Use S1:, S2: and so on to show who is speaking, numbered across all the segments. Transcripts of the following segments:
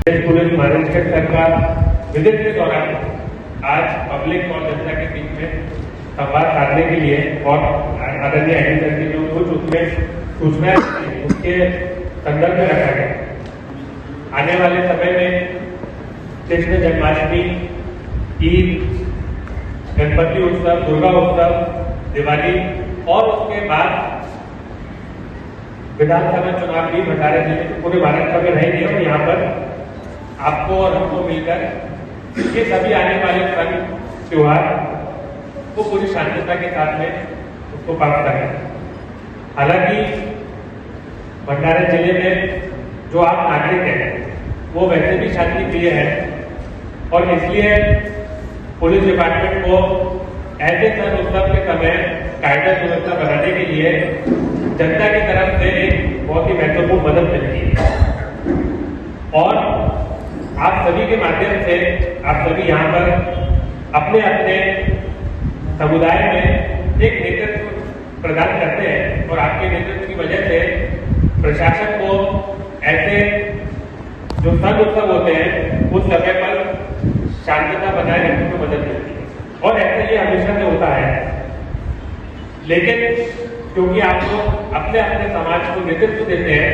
S1: Police Maharashtra sir का visit के दौरान आज पब्लिक और जनता के बीच में संवाद साधने के लिए और आदरणीय आईजी सर की जो कुछ उसमें सूचनाएं उसके संदर्भ में रखा गया। आने वाले समय में कृष्ण जन्माष्टमी, ईद, गणपति उत्सव, दुर्गा उत्सव, दिवाली और उसके बाद विधानसभा चुनाव भी भंडारा जिले के पूरे महाराष्ट्र में रहेंगे और यहाँ पर आपको और हमको मिलकर ये सभी आने वाले पर्व त्योहार को पूरी शांतता के साथ में उसको पालन करें। हालांकि भंडारा जिले में जो आप नागरिक हैं वो वैसे भी शांति प्रिय है और इसलिए पुलिस डिपार्टमेंट को ऐसे सन उत्सव के समय कायदा व्यवस्था बनाने के लिए जनता की तरफ से एक बहुत ही महत्वपूर्ण मदद मिलती है और आप सभी के माध्यम से आप सभी यहाँ पर अपने अपने समुदाय में एक नेतृत्व प्रदान करते हैं और आपके नेतृत्व की वजह से प्रशासन को ऐसे जो सन उत्सव होते हैं उस समय पर शांतता बनाए रखने में मदद मिलती है और ऐसा ये हमेशा से होता है। लेकिन क्योंकि आप लोग अपने अपने समाज को नेतृत्व देते हैं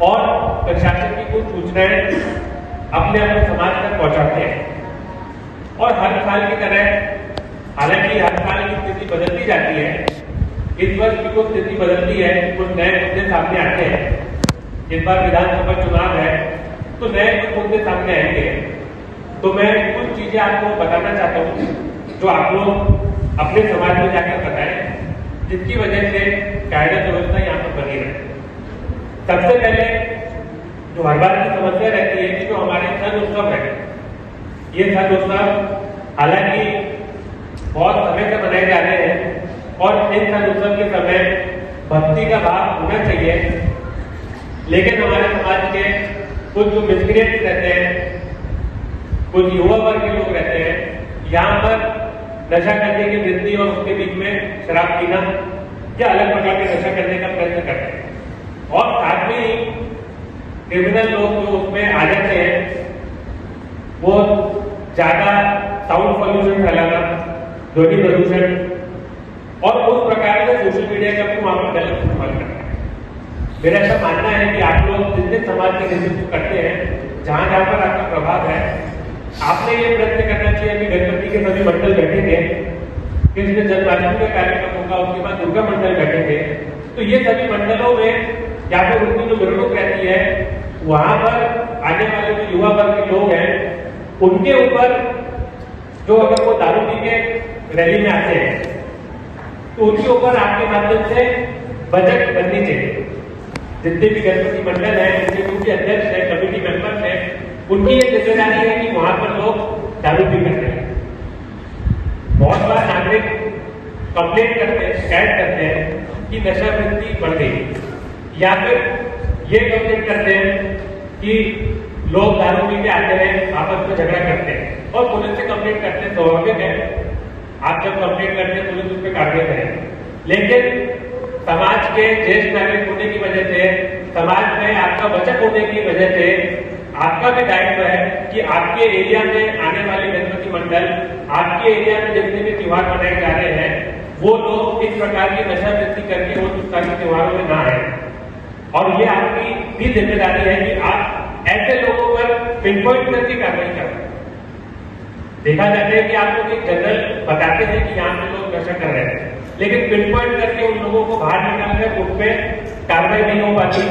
S1: और प्रशासन की कुछ सूचनाएं अपने अपने समाज तक पहुंचाते हैं और हर साल की तरह हालांकि हर साल की स्थिति बदलती जाती है, इस वर्ष की कुछ स्थिति बदलती है, कुछ नए मुद्दे सामने आते हैं। इस बार विधानसभा चुनाव है तो नए कुछ मुद्दे सामने आएंगे, तो मैं कुछ चीजें आपको बताना चाहता हूँ जो आप लोग अपने समाज में जाकर बताएं जिसकी वजह से कायदा व्यवस्था यहाँ पर बनी रहे। सबसे पहले जो हर बार की समस्या रहती है कि जो हमारे सन उत्सव है, ये सन उत्सव हालांकि बहुत समय से मनाए जा रहे हैं और इन सन उत्सव के समय भक्ति का भाव होना चाहिए, लेकिन हमारे समाज के कुछ जो मिसक्रिएंट्स रहते हैं, कुछ युवा वर्ग के लोग रहते हैं, यहाँ पर नशा करने की वृत्ति और उसके बीच में शराब पीना या अलग प्रकार के नशा करने का प्रयत्न करते हैं और साथ में क्रिमिनल लोग जो उसमें आ जाते हैं वो ज्यादा साउंड पॉल्यूशन फैलाना, ध्वनि प्रदूषण और उस प्रकार से सोशल मीडिया का भी वहां पर गलत इस्तेमाल करना है। मेरा ऐसा मानना है कि आप लोग जिस दिन समाज का नेतृत्व करते हैं, जहां जहां पर आपका प्रभाव है, आपने ये प्रयत्न करना चाहिए कि गणपति के सभी मंडल बैठेंगे, कृष्ण जन्माष्टमी का कार्यक्रम होगा, उसके बाद दुर्गा मंडल बैठेंगे, तो ये सभी मंडलों में या फिर उनकी जो गुरुमुख रहती है वहां पर आने वाले जो युवा वर्ग के लोग हैं उनके ऊपर जो अगर वो दारू पी के रैली में आते हैं तो उनके ऊपर आपके माध्यम से बजट बननी चाहिए। जितने भी गणपति मंडल है, जितने भी उनके अध्यक्ष है, कमेटी मेंबर्स है, उनकी ये जिम्मेदारी है कि वहां पर लोग दारू पी करते हैं। बहुत बार नागरिक कंप्लेंट करते हैं, शिकायत करते हैं कि नशा वृत्ति बढ़ गई या फिर ये कंप्लेंट करते हैं कि लोग दारू पी के आते हैं, आपस में झगड़ा करते हैं और पुलिस से कंप्लेंट करते हैं। स्वाभाविक है, आप जब कंप्लेंट करते हैं पुलिस उस पर कार्रवाई करे, लेकिन समाज के ज्येष्ठ नागरिक होने की वजह से, समाज में आपका बचत होने की वजह से आपका भी दायित्व है कि आपके एरिया में आने वाले गणपति मंडल, आपके एरिया में जितने भी त्योहार मनाए जा रहे हैं, वो लोग इस प्रकार की नशा वृत्ति करके वो सारे त्योहारों में ना आए। और ये आपकी भी जिम्मेदारी है कि आप ऐसे लोगों पर पिन पॉइंट करके कार्रवाई करें। देखा जाता है कि आप लोग एक जनरल बताते हैं कि यहाँ पे लोग नशा कर रहे हैं, लेकिन पिन पॉइंट करके उन लोगों को बाहर निकालकर उन पे कार्रवाई नहीं हो पाती।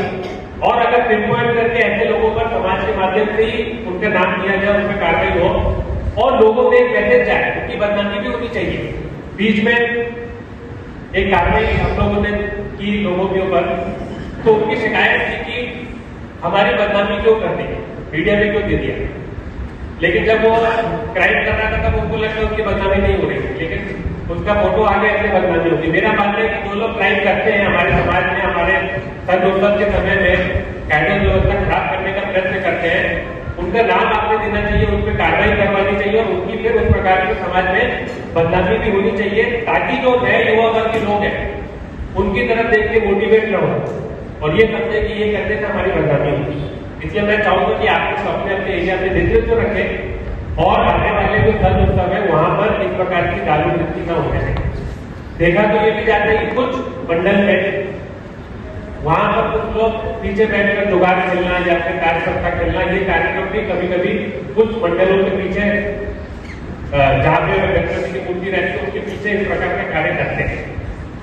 S1: और अगर पिन पॉइंट करके ऐसे लोगों पर समाज के माध्यम से ही उनका नाम लिया जाए, उन पर कार्रवाई हो और लोगों में एक मैसेज जाए, उनकी बदनामी भी होनी चाहिए। बीच में एक कार्रवाई हम लोगों ने की लोगों के ऊपर, तो उनकी शिकायत थी कि हमारी बदनामी क्यों कर दी, मीडिया में क्यों दे दिया, लेकिन जब वो क्राइम कर रहा था तब उनको लगता उसकी बदनामी नहीं हो रही, लेकिन उसका फोटो आ गया इसलिए बदनामी होती। मेरा मानना है कि जो लोग क्राइम करते हैं हमारे समाज में, हमारे सन उत्सव के समय में कायदा व्यवस्था खराब करने का प्रयत्न करते हैं, उनका नाम आपने देना चाहिए, उन पर कार्रवाई करवानी चाहिए और उनकी फिर उस प्रकार के समाज में बदनामी भी होनी चाहिए, ताकि जो नए युवा वर्ग के लोग हैं उनकी तरफ देख के मोटिवेट न हो और ये समझे कि ये करने से हमारी बदनामी होगी। इसलिए मैं चाहूंगा कि आप अपने अपने एरिया में नेतृत्व रखें और आने वाले जो धर्म उत्सव है वहां पर इस प्रकार की दारू वृत्ति न होने दें। देखा तो ये भी जाता है कि कुछ मंडल में वहां पर कुछ लोग पीछे बैठकर जुगाड़ खेलना या फिर कार्यकर्ता खेलना, ये कार्यक्रम भी कभी कभी कुछ मंडलों के पीछे जहां पे गणपति की मूर्ति रहती है उसके पीछे इस प्रकार के कार्य करते हैं।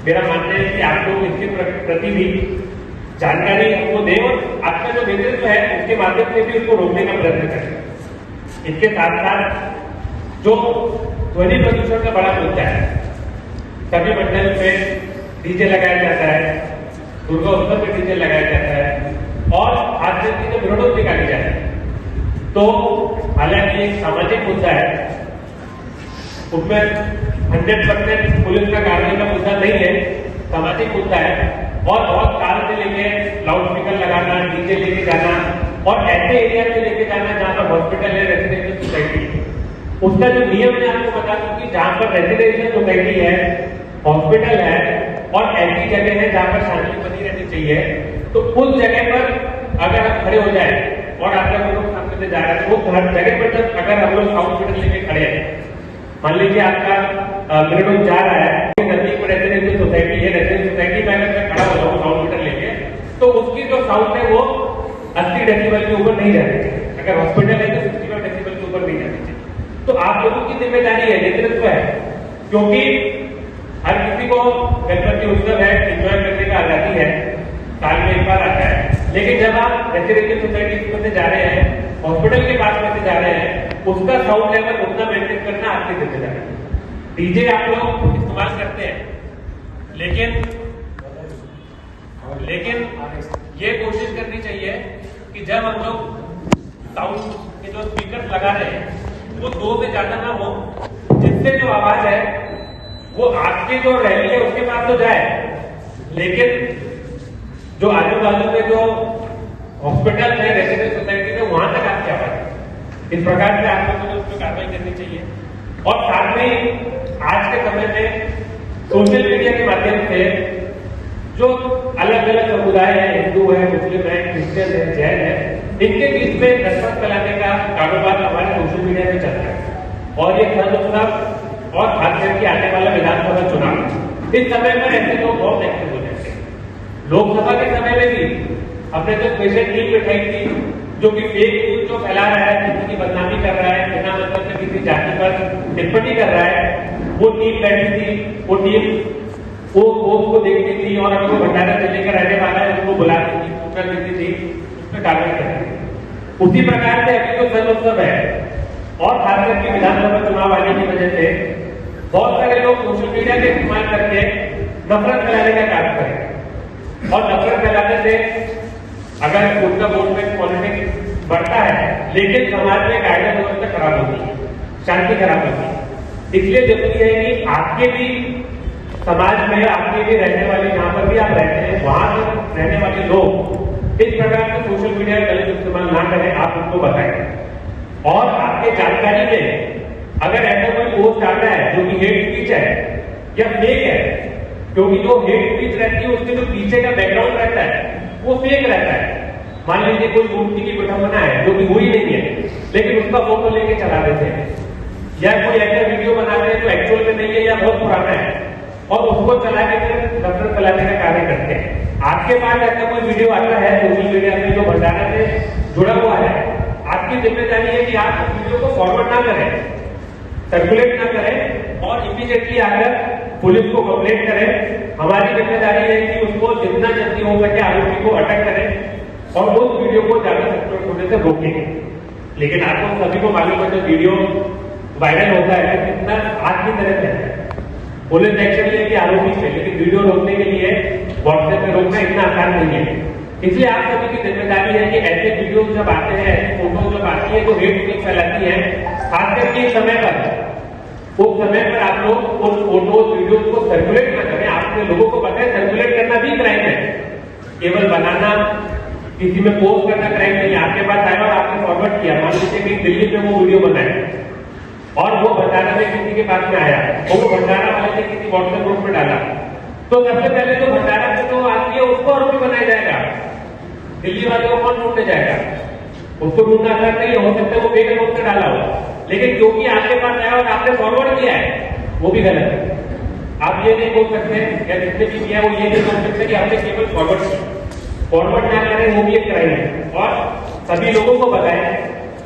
S1: मेरा मानना है कि आप लोग इसके प्रति भी जानकारी हमको दें और आपका जो नेतृत्व है उसके माध्यम से भी उसको रोकने का प्रयत्न करें। इसके साथ साथ जो ध्वनि प्रदूषण का बड़ा मुद्दा है, सभी मंडल में डीजे लगाया जाता है, दुर्गा उत्सव में डीजे लगाया जाता है और आज जब तो विरोध निकाली जाती है। तो हालांकि एक सामाजिक मुद्दा है, उसमें 100% पुलिस का कार्रवाई का मुद्दा नहीं है, सामाजिक मुद्दा है और बहुत काल से लेके लाउड स्पीकर लगाना, डीजे लेके जाना और ऐसे एरिया में लेके जाना जहां पर हॉस्पिटल है, रेजिडेंशियल सोसाइटी है। उसका जो नियम मैं आपको बता दूं कि जहां पर रेजिडेंशियल सोसाइटी है, हॉस्पिटल है और ऐसी जगह है जहां पर शांति बनी रहनी चाहिए, तो उस जगह पर अगर आप खड़े हो जाए और आपका कोई लोग सामने से जा रहा है, वो हर जगह पर जब अगर हम लोग हॉस्पिटल लेके खड़े हैं, मान लीजिए आपका मेरे जा रहा है, नजदीक में रेजिडेंशियल सोसाइटी है, रेजिडेंशियल सोसाइटी में अगर मैं खड़ा हो जाऊँ हॉस्पिटल लेके, तो उसकी जो साउंड है वो 80 डेसिबल के ऊपर नहीं जानी चाहिए। अगर हॉस्पिटल है तो 65 डेसिबल के ऊपर नहीं जानी चाहिए। तो आप लोगों की जिम्मेदारी है, नेतृत्व है, क्योंकि हर किसी को गणपति उत्सव है, एंजॉय करने का आजादी है, साल में एक बार आता है, लेकिन जब आप रेजिडेंशियल सोसाइटी में से जा रहे हैं, हॉस्पिटल के पास में से जा रहे हैं, उसका साउंड लेवल उतना मेंटेन करना आपकी जिम्मेदारी है। डीजे आप लोग इस्तेमाल करते हैं, लेकिन ये कोशिश करनी चाहिए कि जब हम लोग साउंड के जो स्पीकर लगा रहे हैं वो 2 से ज्यादा ना हो, जिससे जो आवाज है वो आपके जो रैली है उसके पास तो जाए, लेकिन जो आजू बाजू में जो हॉस्पिटल है, रेजिडेंशियल सोसाइटी है, वहां तक आपकी आवाज है। इस प्रकार से आप लोगों को उसमें कार्रवाई करनी चाहिए। और साथ में आज के समय में सोशल मीडिया के माध्यम से जो अलग अलग समुदाय है, हिंदू है, मुस्लिम है, क्रिश्चियन है, जैन है, इनके बीच में नफरत फैलाने का कारोबार हमारे सोशल मीडिया में चल रहा है। और ये धर्म उत्सव और खास करके आने वाला विधानसभा चुनाव, इस समय पर ऐसे लोग बहुत एक्टिव हो जाते हैं। लोकसभा के समय में भी हमने जो स्पेशल टीम बैठाई थी जो कि फेक न्यूज जो फैला रहा है, किसी की बदनामी कर रहा है, बिना मतलब से किसी जाति पर टिप्पणी कर रहा है, वो टीम बैठी थी, वो टीम वो उसको देखती थी और अगर वो भंडारा जिले का रहने वाला है उसको बुलाती थी, सूचना देती थी, उस पर कार्रवाई करती थी। उसी प्रकार से अभी जो धर्म उत्सव है और खास करके विधानसभा चुनाव आने की वजह से बहुत सारे लोग सोशल मीडिया का इस्तेमाल करके नफरत फैलाने का कार्य करें और नफरत फैलाने से अगर उनका वोट बैंक पॉलिटिक्स बढ़ता है, लेकिन समाज में कायदा व्यवस्था खराब होती है, शांति खराब होती है। इसलिए जरूरी है कि आपके भी समाज में, आपके भी रहने वाले जहां पर भी आप रहते हैं, वहां से रहने वाले लोग इस प्रकार के सोशल मीडिया का गलत इस्तेमाल ना करें, आप उनको बताएं। और आपके जानकारी में अगर ऐसा कोई पोस्ट आता है जो कि हेट स्पीच है या फेक है, क्योंकि जो हेट स्पीच रहती है उसके जो पीछे का बैकग्राउंड रहता है वो फेक रहता है। मान लीजिए कोई मूर्ति की विडंबना है जो कि हुई नहीं है, लेकिन उसका फोटो लेके चला देते हैं, या कोई ऐसा वीडियो बनाते हैं जो एक्चुअल में नहीं है या बहुत पुराना है और उसको चला के फिर नफरत फैलाने का कार्य करते हैं। आपके पास ऐसा कोई वीडियो आता है सोशल मीडिया में जो भंडारा से जुड़ा हुआ है, आपकी जिम्मेदारी है कि आप उस वीडियो को फॉरवर्ड ना करें, सर्कुलेट ना करें और इमीडिएटली आकर पुलिस को कंप्लेंट करें। हमारी जिम्मेदारी है कि उसको जितना जल्दी हो सके आरोपी को अटक करें और उस वीडियो को ज्यादा सर्कुलेट होने से रोकें। लेकिन आपको सभी को मालूम है, जो वीडियो वायरल होता है तो कितना आग की तरह रहता है। पुलिस एक्शन लेगी आरोपी से, लेकिन वीडियो रोकने के लिए व्हाट्सएप पे रोकना इतना आसान नहीं है। इसलिए आप सभी की जिम्मेदारी है कि ऐसे वीडियो जब आते हैं, ऐसी फोटो जब आती है जो हेट स्पीच फैलाती है, खास करके इस समय पर, उस समय पर आप लोग उस फोटो वीडियो को सर्कुलेट ना करें। आपने लोगों को पता है सर्कुलेट करना भी क्राइम है, केवल बनाना, किसी में पोस्ट करना क्राइम नहीं। आपके पास आया और आपने फॉरवर्ड किया, मान लीजिए कि दिल्ली में वो वीडियो बनाए और वो भंडारा में किसी के पास में आया और वो भंडारा वाले ने किसी व्हाट्सएप ग्रुप में डाला, तो सबसे पहले तो भंडारा में जो आदमी है उसको आरोपी बनाया जाएगा, दिल्ली वाले को कौन ढूंढने जाएगा? उसको ढूंढना अलग नहीं है, हो सकता है वो फेक अकाउंट से डाला हो, लेकिन क्योंकि आपके पास आया और आपने फॉरवर्ड किया है, वो भी गलत है। आप ये नहीं बोल सकते या जिसने भी किया वो ये नहीं बोल सकते कि आपने केवल फॉरवर्ड किया। फॉरवर्ड ना करें वो भी एक क्राइम है। और सभी लोगों को बताएं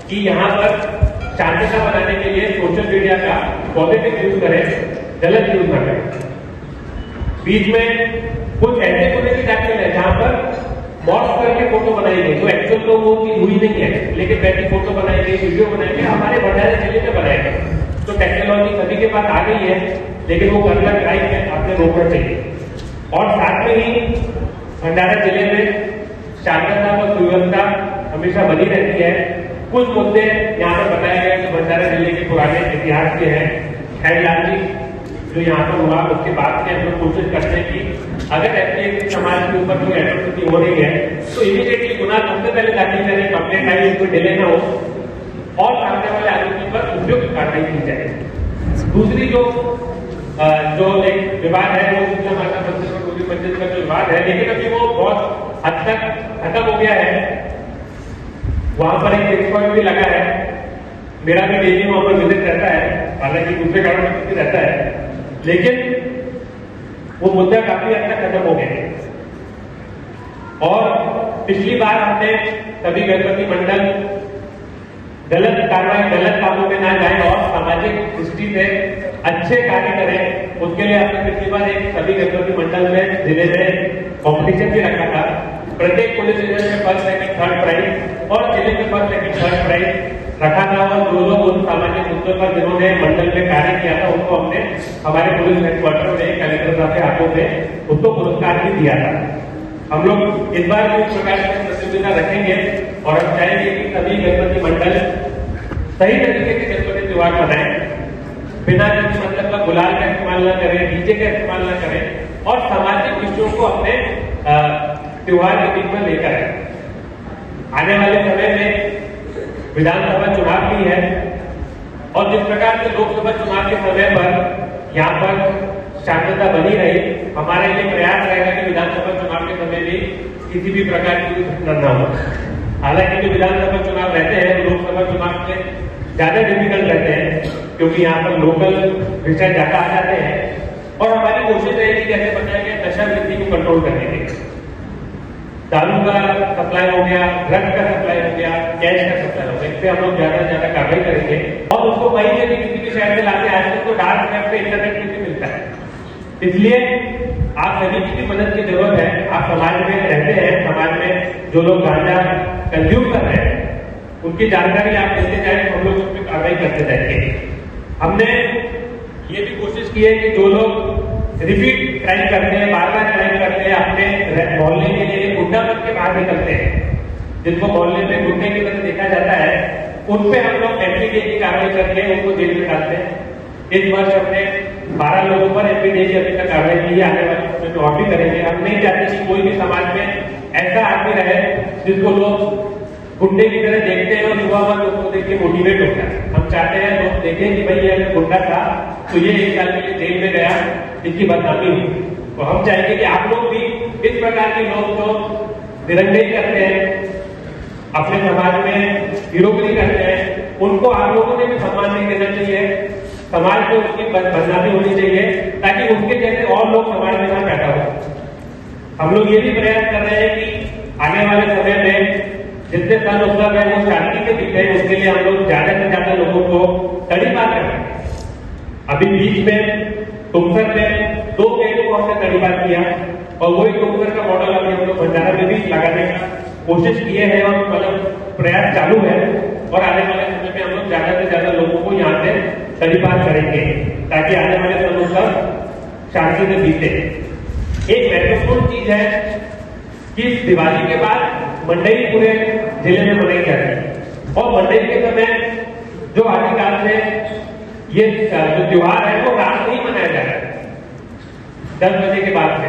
S1: कि यहाँ पर शांतता बनाने के लिए सोशल मीडिया का पॉजिटिव यूज करें, गलत यूज ना करें। बीच में कुछ ऐसे पॉलिटिकल एक्शन है जहां पर मॉर्फ करके फोटो बनाई गई, तो एक्चुअल तो वो चीज हुई नहीं है, लेकिन वैसी फोटो बनाई गई, वीडियो बनाई गई, हमारे भंडारा जिले में बनाए गए। तो टेक्नोलॉजी सभी के पास आ गई है, लेकिन वो करना क्राइम है, आपने रोकना चाहिए। और साथ में ही भंडारा जिले में शांतता और सुव्यवस्था हमेशा बनी रहती है। कुछ मुद्दे यहाँ पर बताए गए जो भंडारा जिले के पुराने इतिहास के हैं। खैरलाल जी जो यहाँ पर हुआ उसके बाद में हम लोग कोशिश करते हैं कि अगर ऐसे समाज के ऊपर कोई एट्रोसिटी हो रही है तो इमीडिएटली गुना सबसे पहले दाखिल करें, कंप्लेंट आई, उसको डिले ना हो और सामने वाले आरोपी पर उपयुक्त कार्रवाई की जाए। दूसरी जो एक विवाद है वो शीतला माता मंदिर और पूरी पंचायत का जो विवाद है, लेकिन अभी वो बहुत हद तक खत्म हो गया है। वहां पर एक चेक पॉइंट भी लगा है, मेरा भी डेली वहां पर विजिट रहता है, हालांकि दूसरे कारण से रहता है, लेकिन वो मुद्दा काफी हद तक खत्म हो गया। और पिछली बार हमने सभी गणपति मंडल गलत कार्रवाई, गलत कामों में ना जाए और सामाजिक दृष्टि से अच्छे कार्य करें, उसके लिए हमने पिछली बार एक सभी गणपति मंडल में जिले में कॉम्पिटिशन भी रखा था। प्रत्येक पुलिस स्टेशन में फर्स्ट, सेकंड, थर्ड प्राइज और जिले में फर्स्ट, सेकंड, थर्ड प्राइज रखा था। और जो लोग उन सामाजिक मुद्दों पर जिन्होंने मंडल में कार्य किया था उनको हमने हमारे पुलिस हेडक्वार्टर में कलेक्टर साहब के हाथों में उसको पुरस्कार भी दिया था। हम लोग इस बार भी इस प्रकार की प्रतियोगिता रखेंगे और हम चाहेंगे कि सभी गणपति मंडल सही तरीके से गणपति त्योहार मनाएं, बिना किसी मतलब का गुलाल का इस्तेमाल न करें, डीजे का इस्तेमाल न करें और सामाजिक विषयों को अपने त्योहार के बीच में लेकर आए। आने वाले समय में विधानसभा चुनाव भी है और जिस प्रकार से लोकसभा चुनाव के समय पर यहाँ पर शांतता बनी रही, हमारा ये प्रयास रहेगा कि विधानसभा चुनाव के समय भी किसी भी प्रकार की घटना न हो। हालांकि जो विधानसभा चुनाव रहते हैं लोकसभा चुनाव से ज्यादा डिफिकल्ट रहते हैं क्योंकि यहाँ पर लोकल विषय ज्यादा आ जाते हैं और हमारी कोशिश रहेगी कैसे बताया गया नशा वृद्धि को कंट्रोल करने के लिए। दारू का सप्लाई हो गया, ड्रग्स का सप्लाई हो गया, कैश का सप्लाई हो गया, इस पे हम लोग ज्यादा से ज्यादा कार्रवाई करेंगे और उसको कहीं से भी किसी भी शहर से लाते हैं। आजकल तो डार्क वेब पे इंटरनेट पे भी मिलता है, इसलिए आप सभी की भी मदद की जरूरत है। आप समाज में रहते हैं, समाज में जो लोग गांजा कंज्यूम कर रहे हैं उनकी जानकारी आप देते जाए तो हम लोग उस पर कार्रवाई करते जाएंगे। हमने ये भी कोशिश की है कि जो लोग रिपीट क्राइम करते हैं, बार बार क्राइम करते हैं, अपने मोहल्ले के लिए गुंडा बन के बाहर निकलते हैं, जिनको मोहल्ले में गुंडे की तरह देखा जाता है, उन पे हम लोग एमपीडे की कार्रवाई करके उनको जेल में डालते हैं। इस वर्ष हमने 12 लोगों पर एमपीडे की अभी तक कार्रवाई की है, आने वाले समय में और भी करेंगे। हम नहीं चाहते कि कोई भी समाज में ऐसा आदमी रहे जिसको लोग गुंडे की तरह देखते हैं और युवा वर्ग उसको देख के मोटिवेट होता है। हम चाहते हैं लोग देखें कि भाई ये अगर गुंडा था तो ये 1 साल के लिए जेल में गया, इसकी बदनामी हुई। तो हम चाहेंगे कि आप लोग भी इस प्रकार के लोग जो निरंजन करते हैं, अपने समाज में हीरोगिरी करते हैं, उनको आप लोगों ने भी सम्मान नहीं देना चाहिए। समाज में उसकी बदनामी होनी चाहिए ताकि उसके जैसे और लोग समाज में ना पैदा हो। हम लोग ये भी प्रयास कर रहे हैं कि आने वाले समय में जितने सन उत्सव है वो शांति से बीते, उसके लिए हम लोग ज्यादा से ज्यादा लोगों को तड़ीपार करें। अभी बीच में तुमसर में 2 गेट को हमने तड़ीपार किया और वही तुमसर का मॉडल अभी हम लोग भंडारा में भी लगाने का कोशिश किए हैं और मतलब प्रयास चालू है और आने वाले समय में हम लोग ज्यादा से ज्यादा लोगों को यहाँ से तड़ीपार करेंगे ताकि आने वाले सन उत्सव शांति से बीते। एक महत्वपूर्ण चीज है कि दिवाली के बाद मंडई पूरे जिले में मनाई जाती है और मंडई के समय जो आदिकाल से ये जो त्योहार है वो रात में ही मनाया जा रहा है 10 बजे के बाद से,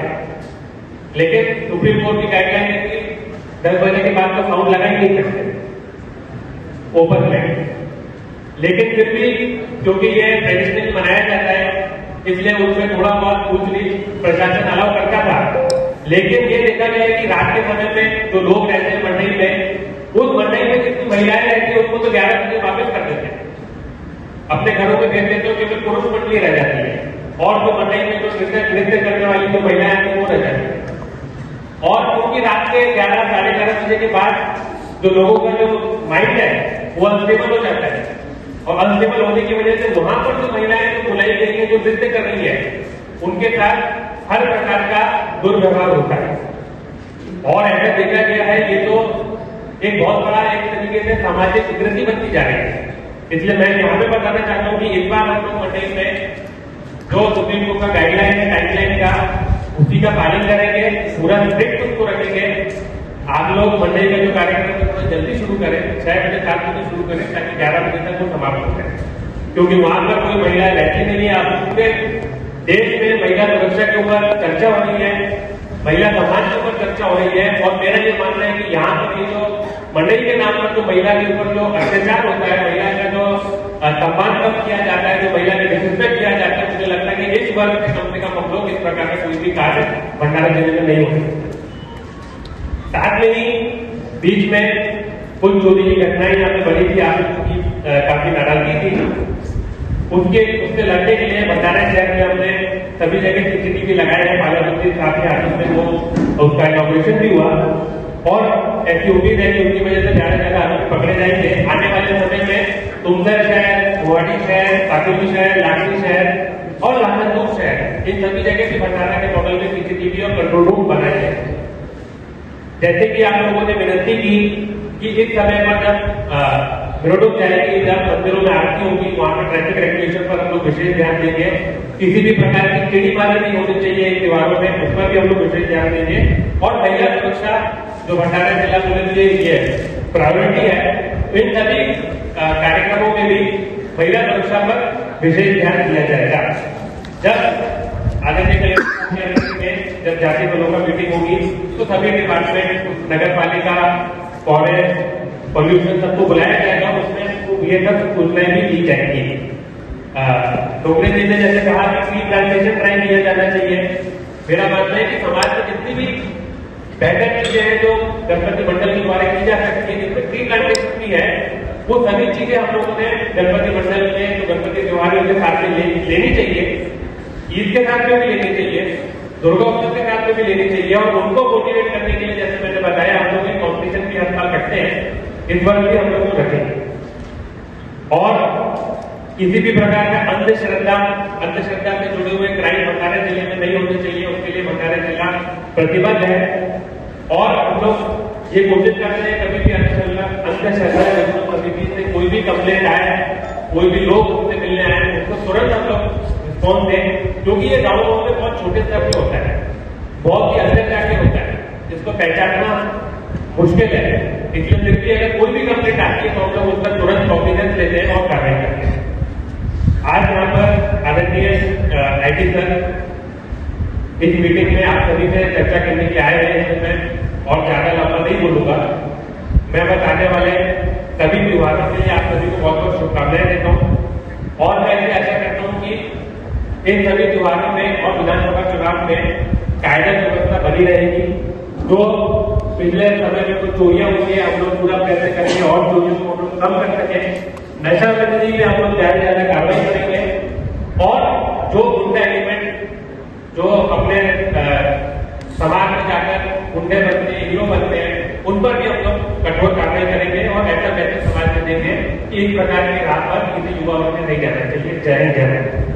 S1: लेकिन सुप्रीम कोर्ट की गाइडलाइन है कि 10 बजे के बाद तो साउंड लगा ही नहीं सकते ओपन में, लेकिन फिर भी क्योंकि ये ट्रेडिशनली मनाया जाता है इसलिए उसमें थोड़ा बहुत पूछ लीज प्रशासन अलाउ करता था। लेकिन ये देखा गया कि रात के समय में जो लोग रहते हैं मंडई में, उस मंडई में जितनी महिलाएं रहती है उनको तो 11 बजे वापस कर देते हैं, अपने घरों में भेज देते हो, केवल पुरुष मंडली रह जाती है और जो मंडली में जो नृत्य करने वाली जो महिलाएं हैं वो रह जाती है। और क्योंकि रात के 11 साढ़े 11 बजे के बाद जो लोगों का जो माइंड है वो अनस्टेबल हो जाता है, और अनस्टेबल होने की वजह से वहां पर जो महिलाएं जो बुलाई गई है, जो नृत्य कर रही है, उनके साथ हर प्रकार का दुर्व्यवहार होता है। और ऐसा देखा गया है, ये तो एक बहुत बड़ा एक तरीके से सामाजिक विकृति बनती जा रही है। इसलिए मैं यहाँ पे बताना चाहता हूँ कि इस बार हम लोग मंडल में जो सुप्रीम कोर्ट का गाइडलाइन है, टाइमलाइन का, उसी का पालन करेंगे, पूरा स्ट्रिक्ट उसको रखेंगे। आप लोग मंडल का जो कार्यक्रम है थोड़ा जल्दी शुरू करें, 6 बजे 7 बजे शुरू करें, ताकि 11 बजे तक वो समाप्त हो जाए, क्योंकि वहां पर कोई महिला रहती नहीं है। आप पूरे देश में महिला सुरक्षा के ऊपर चर्चा हो रही है, महिला समाज के ऊपर चर्चा हो रही है, और मेरा ये मानना है कि यहाँ पर ये जो मंडल के नाम पर जो महिला के ऊपर जो अत्याचार होता है, महिला का जो सम्मान कम किया जाता है, जो महिला का डिसरिस्पेक्ट किया जाता है, मुझे लगता है कि इस वर्ग से कम से कम हम लोग इस प्रकार का कोई भी कार्य भंडारा जिले में नहीं हो सकते। साथ में ही बीच में कुछ चोरी की घटनाएं यहाँ पे बनी थी, आपकी काफी नाराजगी थी, उससे लड़ने के लिए भंडारा शहर में हमने सभी जगह सीसीटीवी लगाए हैं। बालाजी साहब के हाथों में वो उसका इनॉग्रेशन भी हुआ, और ऐसी उम्मीद है कि उनकी वजह से ज्यादा ज्यादा आरोपी पकड़े जाएंगे। आने वाले समय में तुमसर शहर, गुवाहाटी शहर, कातुली शहर, लाखनी शहर और लाखनदूर शहर, इन सभी जगह भी भंडारा के मॉडल में सीसीटीवी और कंट्रोल रूम बनाए गए। जैसे कि आप लोगों ने विनती की कि इस समय पर जब विरोध जाएगी, जब मंदिरों में आरती होगी, वहां पर ट्रैफिक रेगुलेशन पर हम लोग विशेष ध्यान देंगे। किसी भी प्रकार की चिड़ीबाजी नहीं होनी चाहिए इन त्योहारों में, उस पर भी हम लोग विशेष ध्यान देंगे। और महिला सुरक्षा जो भंडारा जिला पुलिस के लिए प्रायोरिटी है, इन सभी कार्यक्रमों में भी महिला सुरक्षा पर विशेष ध्यान दिया जाएगा। जब आदित्य कलेक्टर में जब जाति बलों का मीटिंग होगी, तो सभी डिपार्टमेंट, नगर पालिका, फॉरेस्ट, पॉल्यूशन सबको बुलाया जाएगा, उसमें ये सब सूचनाएं भी दी जाएंगी। डोगरे जी ने जैसे कहा कि ट्री प्लांटेशन ट्राई किया जाना चाहिए। मेरा मानना है कि समाज में जितनी भी बेहतर चीजें हैं जो गणपति मंडल के द्वारा की जा सकती है, जिसमें ट्री प्लांटेशन भी है, वो सभी चीजें हम लोगों ने गणपति मंडल में जो गणपति त्योहार के साथ में लेनी चाहिए, ईद के साथ में भी लेनी चाहिए, दुर्गा उत्सव के साथ में भी लेनी चाहिए। और उनको मोटिवेट करने के लिए, जैसे मैंने बताया, हम लोग कॉम्पिटिशन भी हर साल रखते हैं, इस बार भी हम लोग को रखेंगे। और किसी भी प्रकार का अंधश्रद्धा से जुड़े हुए क्राइम भंडारा जिले में नहीं होने चाहिए, उसके लिए भंडारा जिला प्रतिबद्ध है। और हम लोग ये कोशिश करते हैं कभी भी अंधश्रद्धा कभी भी से कोई भी कंप्लेंट आए, कोई भी लोग उससे मिलने आए, उसको तुरंत हम लोग रिस्पॉन्स दें, क्योंकि ये गाँव में बहुत छोटे स्तर पे होता है, बहुत ही अंदर जाके होता है, जिसको पहचानना मुश्किल है। इसलिए फिर भी अगर कोई भी कंप्लेंट आती है तो हम लोग उस पर तुरंत कॉग्निजेंस लेते हैं और कार्रवाई करते हैं। आज यहाँ पर आदरणीय आईटी सर इस मीटिंग में आप सभी से चर्चा करने के आए हैं, इसमें मैं और ज्यादा लंबा नहीं बोलूंगा। मैं बस आने वाले सभी त्योहारों के लिए आप सभी को बहुत बहुत शुभकामनाएं देता हूँ, और मैं ऐसे आशा करता हूँ कि इन सभी त्योहारों में और विधानसभा चुनाव में कायदा व्यवस्था बनी रहेगी। जो पिछले समय में कुछ चोरियां हुई है, हम लोग पूरा प्रयत्न करेंगे और चोरियों को हम लोग कम कर सकें। नशा बंदी में हम लोग ज्यादा ज्यादा कार्रवाई करेंगे, और जो गुंडा एलिमेंट जो अपने समाज में जाकर गुंडे बनते हैं, हीरो बनते हैं, उन पर भी हम लोग कठोर कार्रवाई करेंगे और ऐसा मैसेज समाज में देंगे कि इस प्रकार की राह पर किसी युवा में नहीं जाना चाहिए। जय हिंद, जय भारत।